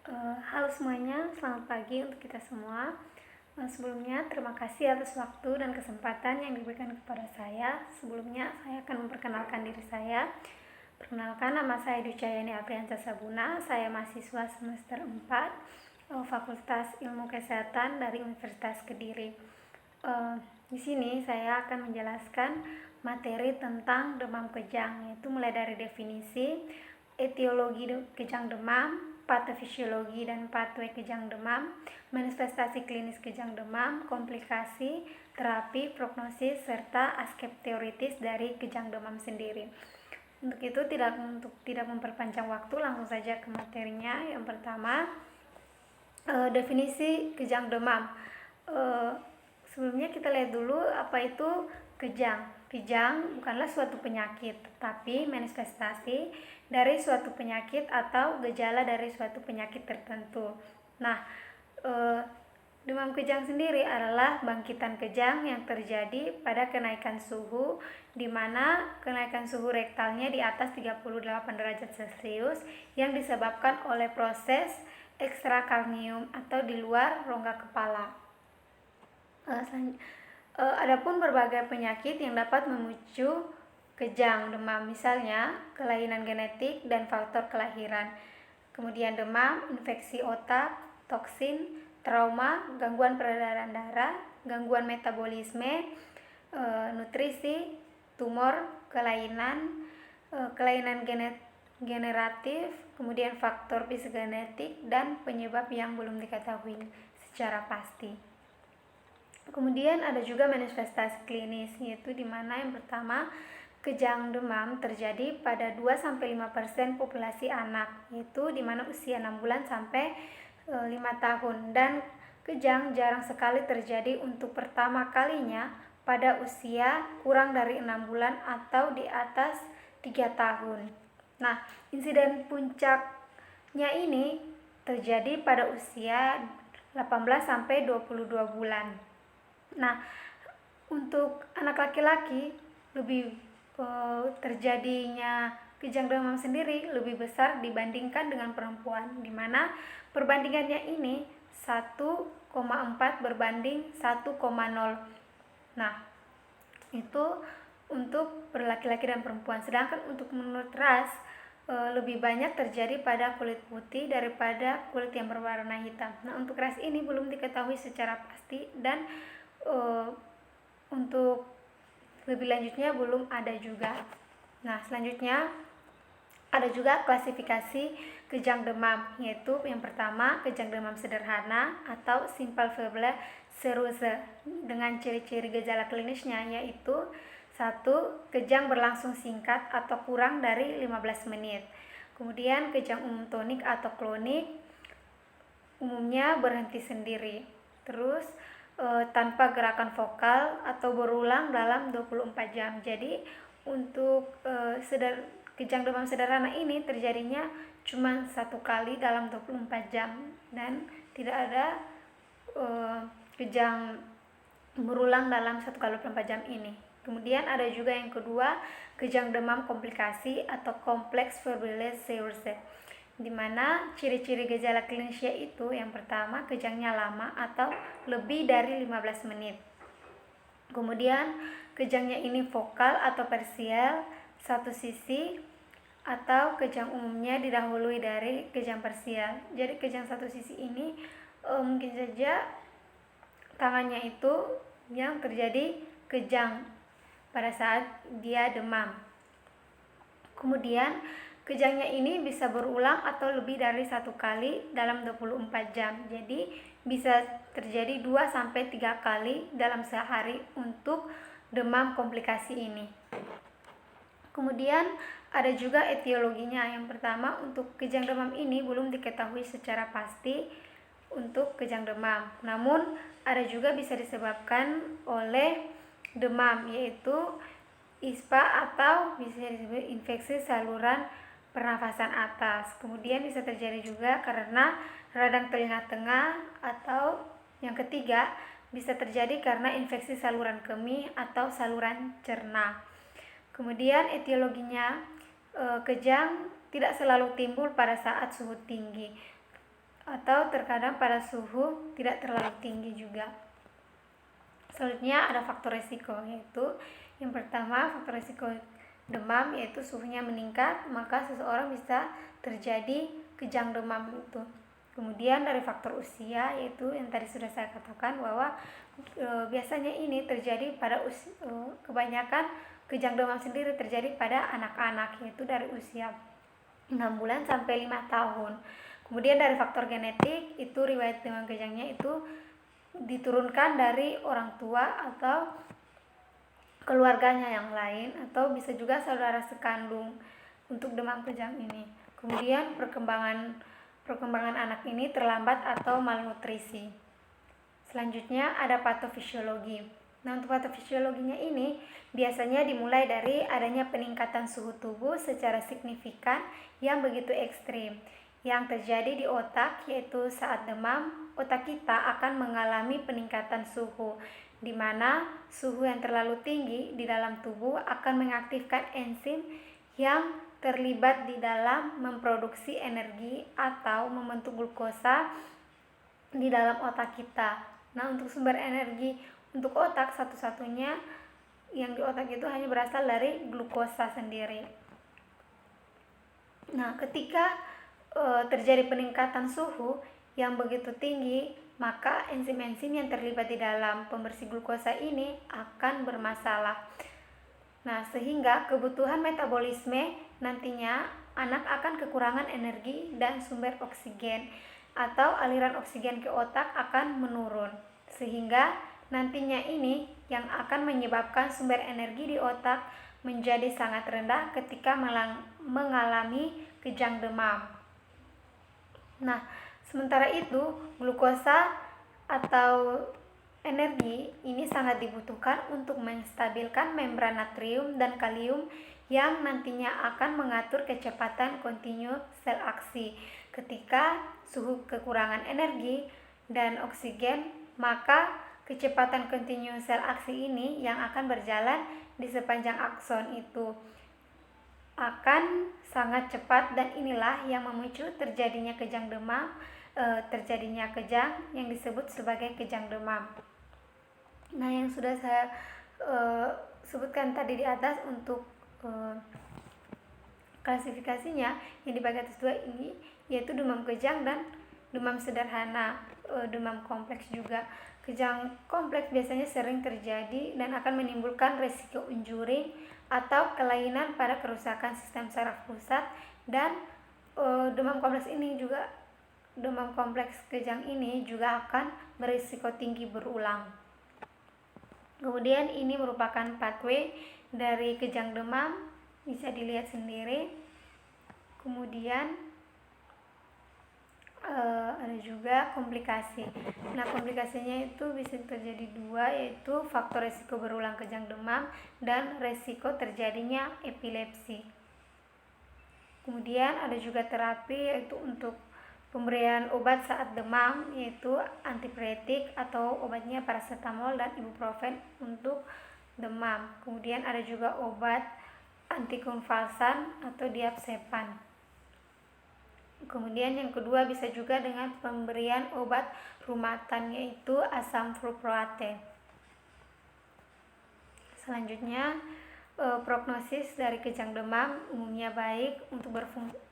Halo semuanya, selamat pagi untuk kita semua. Sebelumnya, terima kasih atas waktu dan kesempatan yang diberikan kepada saya. Sebelumnya, saya akan memperkenalkan diri saya. Perkenalkan, nama saya Ducayani Apriansa Sabuna. Saya mahasiswa semester 4, Fakultas Ilmu Kesehatan dari Universitas Kediri. Di sini saya akan menjelaskan materi tentang demam kejang, yaitu mulai dari definisi, etiologi kejang demam, patofisiologi dan pathway kejang demam, manifestasi klinis kejang demam, komplikasi, terapi, prognosis, serta aspek teoritis dari kejang demam sendiri. Untuk itu, untuk tidak memperpanjang waktu, langsung saja ke materinya. Yang pertama, definisi kejang demam. Sebelumnya kita lihat dulu apa itu kejang. Kejang bukanlah suatu penyakit, tetapi manifestasi dari suatu penyakit atau gejala dari suatu penyakit tertentu. Nah, demam kejang sendiri adalah bangkitan kejang yang terjadi pada kenaikan suhu, di mana kenaikan suhu rektalnya di atas 38 derajat Celcius yang disebabkan oleh proses ekstrakarnium atau di luar rongga kepala. Adapun berbagai penyakit yang dapat memicu kejang demam, misalnya kelainan genetik dan faktor kelahiran, kemudian demam, infeksi otak, toksin, trauma, gangguan peredaran darah, gangguan metabolisme, nutrisi, tumor, kelainan generatif, kemudian faktor psikogenetik dan penyebab yang belum diketahui secara pasti. Kemudian ada juga manifestasi klinis, yaitu di mana yang pertama, kejang demam terjadi pada 2-5% populasi anak, yaitu di mana usia 6 bulan sampai 5 tahun, dan kejang jarang sekali terjadi untuk pertama kalinya pada usia kurang dari 6 bulan atau di atas 3 tahun. Nah, insiden puncaknya ini terjadi pada usia 18 sampai 22 bulan. Nah, untuk anak laki-laki lebih terjadinya kejang demam sendiri lebih besar dibandingkan dengan perempuan, di mana perbandingannya ini 1,4 berbanding 1,0. Nah, itu untuk laki-laki dan perempuan. Sedangkan untuk menurut ras, lebih banyak terjadi pada kulit putih daripada kulit yang berwarna hitam. Nah, untuk ras ini belum diketahui secara pasti, dan untuk lebih lanjutnya belum ada juga. Nah, selanjutnya ada juga klasifikasi kejang demam, yaitu yang pertama, kejang demam sederhana atau simple febrile serosa, dengan ciri-ciri gejala klinisnya yaitu 1. Kejang berlangsung singkat atau kurang dari 15 menit. Kemudian kejang umum tonik atau klonik, umumnya berhenti sendiri. Terus tanpa gerakan vokal atau berulang dalam 24 jam. Jadi untuk kejang demam sederhana ini terjadinya cuma 1 kali dalam 24 jam dan tidak ada kejang berulang dalam 1 kali 24 jam ini. Kemudian ada juga yang kedua, kejang demam komplikasi atau kompleks febrile serosa, di mana ciri-ciri gejala klinisnya itu yang pertama, kejangnya lama atau lebih dari 15 menit. Kemudian kejangnya ini vokal atau parsial satu sisi, atau kejang umumnya didahului dari kejang parsial. Jadi kejang satu sisi ini mungkin saja tangannya itu yang terjadi kejang pada saat dia demam. Kemudian kejangnya ini bisa berulang atau lebih dari 1 kali dalam 24 jam. Jadi bisa terjadi 2-3 kali dalam sehari untuk demam komplikasi ini. Kemudian ada juga etiologinya. Yang pertama, untuk kejang demam ini belum diketahui secara pasti untuk kejang demam. Namun ada juga bisa disebabkan oleh demam, yaitu ISPA atau bisa disebut infeksi saluran pernafasan atas. Kemudian bisa terjadi juga karena radang telinga tengah, atau yang ketiga bisa terjadi karena infeksi saluran kemih atau saluran cerna. Kemudian etiologinya, kejang tidak selalu timbul pada saat suhu tinggi. atau terkadang pada suhu tidak terlalu tinggi juga. Selanjutnya ada faktor risiko, yaitu yang pertama faktor risiko demam, yaitu suhunya meningkat maka seseorang bisa terjadi kejang demam itu. Kemudian dari faktor usia, yaitu yang tadi sudah saya katakan bahwa biasanya ini terjadi pada kebanyakan kejang demam sendiri terjadi pada anak-anak, yaitu dari usia 6 bulan sampai 5 tahun. Kemudian dari faktor genetik, itu riwayat demam kejangnya itu diturunkan dari orang tua atau keluarganya yang lain, atau bisa juga saudara sekandung untuk demam kejang ini. Kemudian perkembangan anak ini terlambat atau malnutrisi. Selanjutnya ada patofisiologi. Nah, untuk patofisiologinya ini biasanya dimulai dari adanya peningkatan suhu tubuh secara signifikan yang begitu ekstrim yang terjadi di otak, yaitu saat demam, otak kita akan mengalami peningkatan suhu, di mana suhu yang terlalu tinggi di dalam tubuh akan mengaktifkan enzim yang terlibat di dalam memproduksi energi atau membentuk glukosa di dalam otak kita. Nah, untuk sumber energi untuk otak satu-satunya yang di otak itu hanya berasal dari glukosa sendiri. Nah, ketika terjadi peningkatan suhu yang begitu tinggi, maka enzim-enzim yang terlibat di dalam pembersih glukosa ini akan bermasalah. Nah, sehingga kebutuhan metabolisme nantinya anak akan kekurangan energi dan sumber oksigen, atau aliran oksigen ke otak akan menurun, sehingga nantinya ini yang akan menyebabkan sumber energi di otak menjadi sangat rendah ketika mengalami kejang demam. Nah, sementara itu glukosa atau energi ini sangat dibutuhkan untuk menstabilkan membran natrium dan kalium yang nantinya akan mengatur kecepatan kontinu sel aksi. Ketika suhu kekurangan energi dan oksigen, maka kecepatan kontinu sel aksi ini yang akan berjalan di sepanjang akson itu akan sangat cepat, dan inilah yang memicu terjadinya kejang demam, terjadinya kejang yang disebut sebagai kejang demam. Nah, yang sudah saya sebutkan tadi di atas untuk klasifikasinya yang dibagi atas 2 ini, yaitu demam kejang dan demam sederhana, demam kompleks juga. Kejang kompleks biasanya sering terjadi dan akan menimbulkan resiko injury atau kelainan pada kerusakan sistem saraf pusat, dan demam kompleks kejang ini juga akan berisiko tinggi berulang. Kemudian ini merupakan pathway dari kejang demam, bisa dilihat sendiri. Kemudian ada juga komplikasi. Nah, komplikasinya itu bisa terjadi 2, yaitu faktor resiko berulang kejang demam dan resiko terjadinya epilepsi. Kemudian ada juga terapi, yaitu untuk pemberian obat saat demam, yaitu antipiretik atau obatnya paracetamol dan ibuprofen untuk demam. Kemudian ada juga obat antikonvulsan atau diazepam. Kemudian yang kedua bisa juga dengan pemberian obat rumahan, yaitu asam valproate. Selanjutnya, prognosis dari kejang demam umumnya baik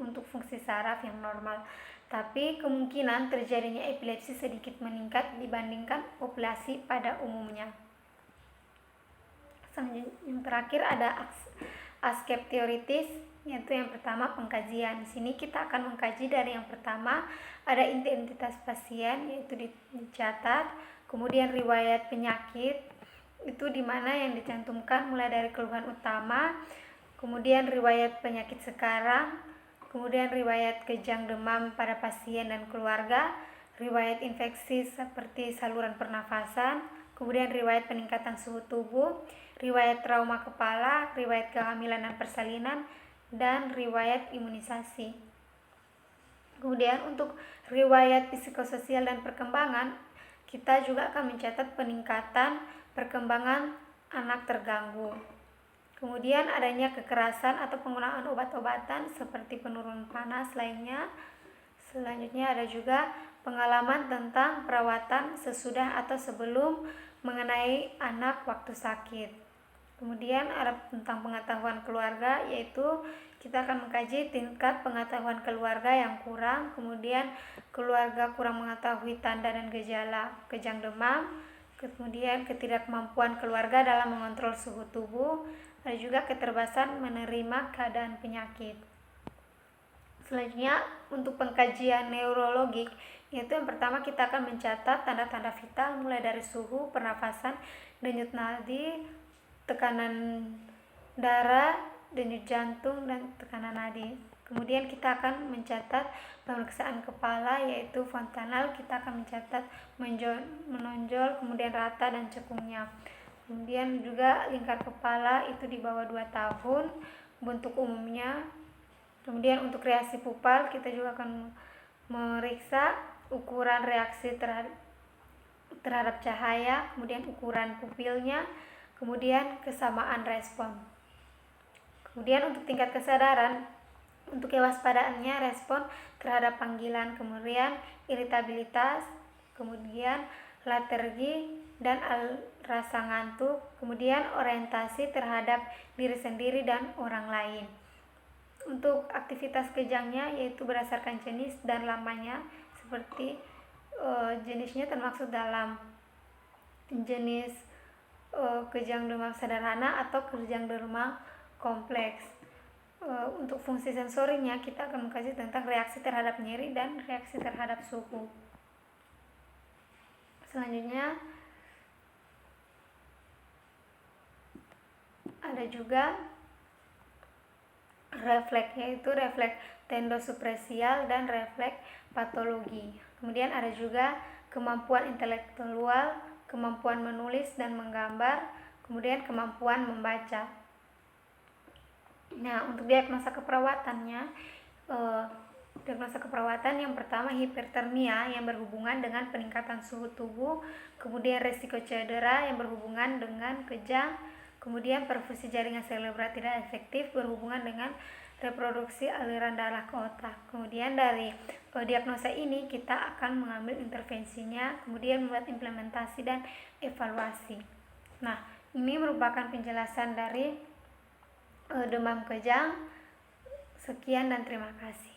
untuk fungsi saraf yang normal, tapi kemungkinan terjadinya epilepsi sedikit meningkat dibandingkan populasi pada umumnya. Selanjutnya, yang terakhir ada askep teoritis, yaitu yang pertama pengkajian. Di sini kita akan mengkaji dari yang pertama ada identitas pasien, yaitu dicatat, kemudian riwayat penyakit, itu dimana yang dicantumkan mulai dari keluhan utama, kemudian riwayat penyakit sekarang, kemudian riwayat kejang demam pada pasien dan keluarga, riwayat infeksi seperti saluran pernafasan, kemudian riwayat peningkatan suhu tubuh, riwayat trauma kepala, riwayat kehamilan dan persalinan, dan riwayat imunisasi. Kemudian untuk riwayat psikososial dan perkembangan, kita juga akan mencatat peningkatan perkembangan anak terganggu. Kemudian adanya kekerasan atau penggunaan obat-obatan seperti penurun panas lainnya. Selanjutnya ada juga pengalaman tentang perawatan sesudah atau sebelum mengenai anak waktu sakit. Kemudian ada tentang pengetahuan keluarga, yaitu kita akan mengkaji tingkat pengetahuan keluarga yang kurang, kemudian keluarga kurang mengetahui tanda dan gejala kejang demam, kemudian ketidakmampuan keluarga dalam mengontrol suhu tubuh, ada juga keterbatasan menerima keadaan penyakit. Selanjutnya untuk pengkajian neurologik, yaitu yang pertama kita akan mencatat tanda-tanda vital mulai dari suhu, pernafasan, denyut nadi, tekanan darah, denyut jantung, dan tekanan nadi. Kemudian kita akan mencatat pemeriksaan kepala, yaitu fontanel, kita akan mencatat menonjol, kemudian rata dan cekungnya. Kemudian juga lingkar kepala itu di bawah 2 tahun bentuk umumnya. Kemudian untuk reaksi pupil kita juga akan memeriksa ukuran reaksi terhadap cahaya, kemudian ukuran pupilnya, kemudian kesamaan respon. Kemudian untuk tingkat kesadaran, untuk kewaspadaannya respon terhadap panggilan, kemudian iritabilitas, kemudian letargi dan rasa ngantuk, kemudian orientasi terhadap diri sendiri dan orang lain. Untuk aktivitas kejangnya yaitu berdasarkan jenis dan lamanya, seperti jenisnya termaksud dalam jenis kejang demam sederhana atau kejang demam kompleks. Untuk fungsi sensorinya kita akan mengkaji tentang reaksi terhadap nyeri dan reaksi terhadap suhu. Selanjutnya ada juga refleks, yaitu refleks tendosupresial dan refleks patologi. Kemudian ada juga kemampuan intelektual, kemampuan menulis dan menggambar, kemudian kemampuan membaca. Nah, untuk diagnosa keperawatannya, diagnosa keperawatan yang pertama hipertermia yang berhubungan dengan peningkatan suhu tubuh, kemudian resiko cedera yang berhubungan dengan kejang, kemudian perfusi jaringan serebral tidak efektif berhubungan dengan reproduksi aliran darah ke otak. Kemudian dari diagnosa ini kita akan mengambil intervensinya, kemudian membuat implementasi dan evaluasi. Nah, ini merupakan penjelasan dari demam kejang. Sekian dan terima kasih.